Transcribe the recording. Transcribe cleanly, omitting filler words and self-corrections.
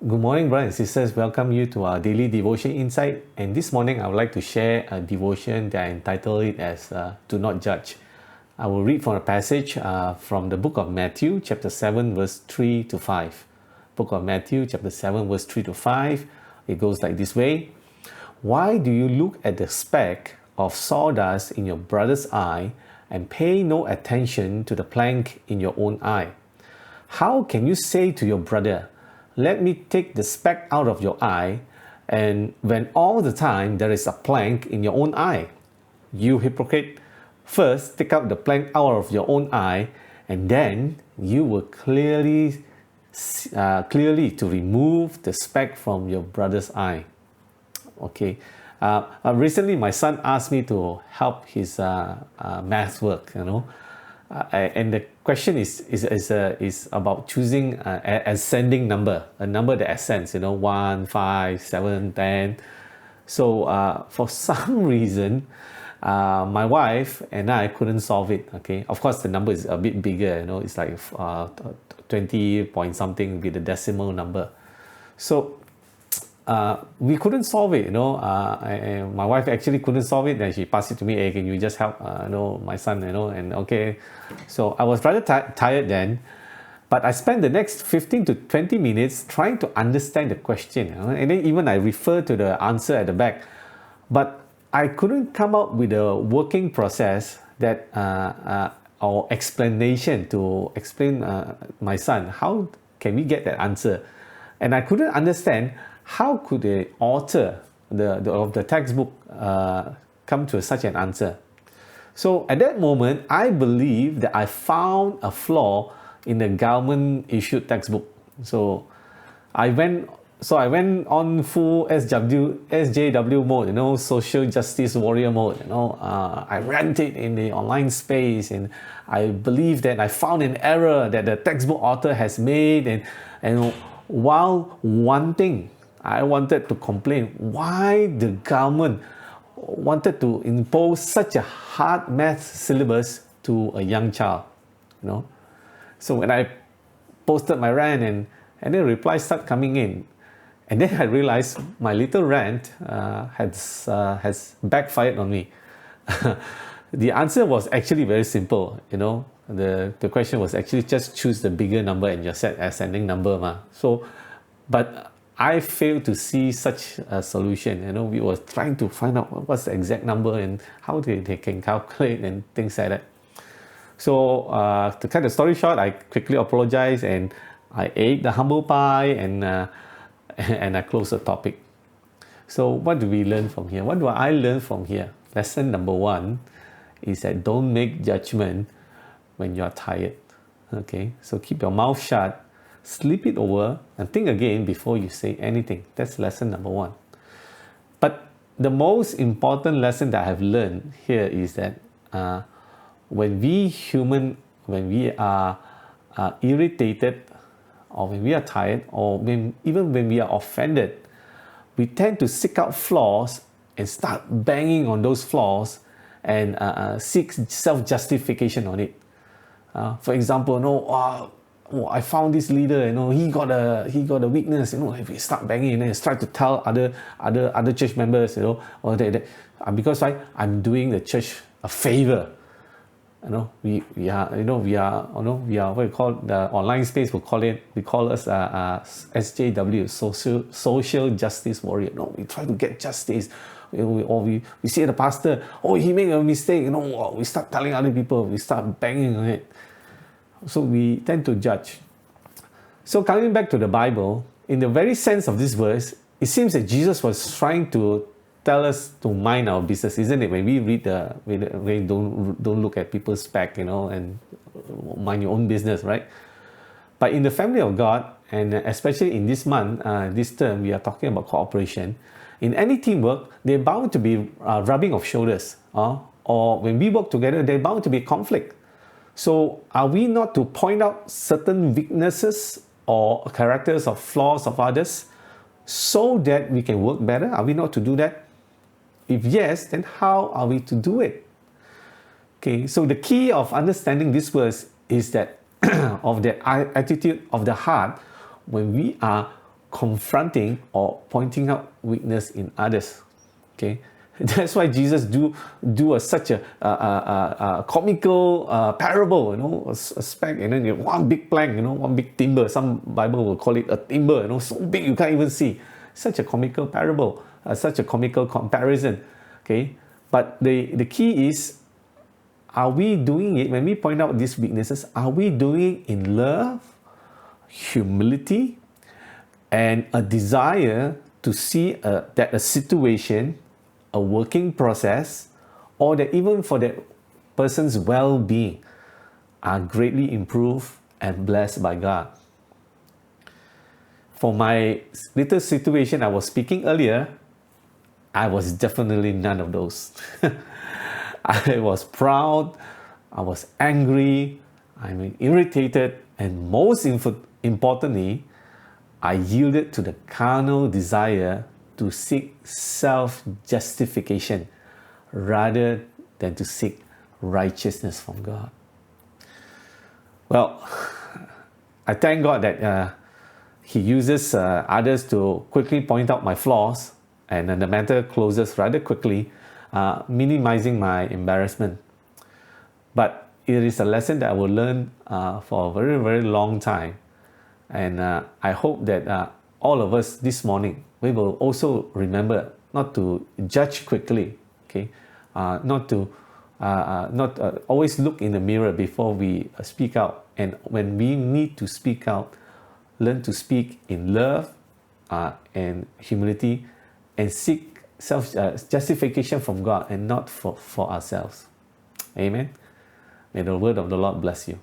Good morning, brothers and sisters. Welcome you to our daily devotion insight. And this morning, I would like to share a devotion that I entitled it as "Do Not Judge." I will read from a passage from the book of Matthew, chapter 7, verse 3 to 5. Book of Matthew, chapter 7, verse 3 to 5. It goes like this way: Why do you look at the speck of sawdust in your brother's eye and pay no attention to the plank in your own eye? How can you say to your brother, "Let me take the speck out of your eye," and when all the time there is a plank in your own eye? You hypocrite, first take out the plank out of your own eye, and then you will clearly to remove the speck from your brother's eye. Okay. Recently, my son asked me to help his math work, and the question is about choosing an ascending number, a number that ascends, 1, 5, 7, 10. So for some reason, my wife and I couldn't solve it. Okay, of course the number is a bit bigger. It's like 20 point something with the decimal number. So we couldn't solve it, my wife actually couldn't solve it. Then she passed it to me. Hey, can you just help, my son, and okay. So I was rather tired then, but I spent the next 15 to 20 minutes trying to understand the question, and then even I referred to the answer at the back, but I couldn't come up with a working process that or explanation to explain my son how can we get that answer. And I couldn't understand how could the author of the textbook come to such an answer. So at that moment, I believe that I found a flaw in the government issued textbook. So I went on full SJW mode, social justice warrior mode. I ranted in the online space, and I believe that I found an error that the textbook author has made, and while I wanted to complain why the government wanted to impose such a hard math syllabus to a young child, So when I posted my rant and then replies start coming in, and then I realized my little rant has backfired on me. The answer was actually very simple, The question was actually just choose the bigger number and your set ascending number, but I failed to see such a solution. We were trying to find out what's the exact number and how they can calculate and things like that. So to cut the story short, I quickly apologized and I ate the humble pie and I closed the topic. So what do we learn from here? What do I learn from here? Lesson number 1 is that don't make judgment when you are tired. Okay, so keep your mouth shut, sleep it over, and think again before you say anything. That's lesson number 1. But the most important lesson that I have learned here is that when we are irritated, or when we are tired, or even when we are offended, we tend to seek out flaws and start banging on those flaws and seek self-justification on it. For example, I found this leader, he got a weakness, if we start banging and try to tell other church members, or that because I'm doing the church a favor. We are what we call the online space. We call us SJW, social justice warrior. We try to get justice. We see the pastor, he made a mistake. We start telling other people. We start banging on it. So we tend to judge. So coming back to the Bible, in the very sense of this verse, it seems that Jesus was trying to tell us to mind our business, isn't it? When we read we don't look at people's back, and mind your own business, right? But in the family of God, and especially in this month, this term, we are talking about cooperation. In any teamwork, they're bound to be rubbing of shoulders, or when we work together, they're bound to be conflict. So are we not to point out certain weaknesses or characters or flaws of others so that we can work better? Are we not to do that? If yes, then how are we to do it? Okay, so the key of understanding this verse is that of the attitude of the heart when we are confronting or pointing out weakness in others. Okay, that's why Jesus do such a comical parable. A speck, and then one big plank, one big timber. Some Bible will call it a timber. So big you can't even see. Such a comical parable, such a comical comparison. Okay, but the key is, are we doing it when we point out these weaknesses? Are we doing it in love, humility, and a desire to see that a situation, a working process, or that even for that person's well-being are greatly improved and blessed by God? For my little situation I was speaking earlier, I was definitely none of those. I was proud, I was angry, I'm irritated, and most importantly, I yielded to the carnal desire to seek self-justification rather than to seek righteousness from God. Well, I thank God that He uses others to quickly point out my flaws, and then the matter closes rather quickly, minimizing my embarrassment. But it is a lesson that I will learn for a very, very long time. And I hope that all of us this morning, we will also remember not to judge quickly, okay? Not always look in the mirror before we speak out. And when we need to speak out, learn to speak in love and humility, and seek self-justification from God and not for ourselves. Amen. May the word of the Lord bless you.